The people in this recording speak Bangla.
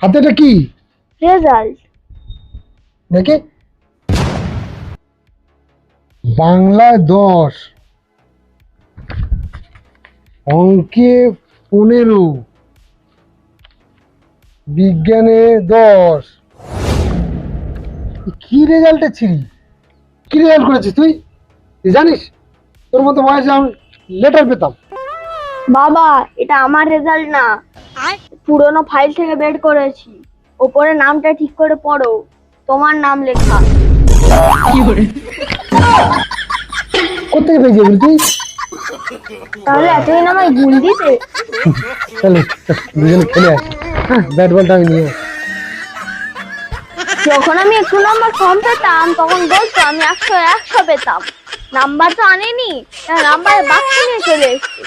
হাতেটা কি? রেজাল্ট। দেখি। বাংলায় 10, অঙ্কে 15, বিজ্ঞানে 10। কি রেজাল্টে ছিলি? কি রেজাল্ট করেছিস তুই? তুই জানিস তোর মতো বয়সে আমি লেটার পেতাম? বাবা, এটা আমার রেজাল্ট না, পুরনো ফাইল থেকে বের করেছি। ওপরে নামটা ঠিক করে পড়ো, তোমার নাম লেখা। কোথেকে পেয়েছি এগুলো তুই? তাহলে এতদিন আমায় ভুল দিতে? চলো দুজনে খেলে আসি। হ্যাঁ, ব্যাট বলটা আমি নিয়ে আসি। যখন আমি একটু নাম্বার কম পেতাম তখন বলতো আমি 100 পেতাম। নাম্বার তো আনেনি, নাম্বারের বাক্স নিয়ে চলে এসেছি।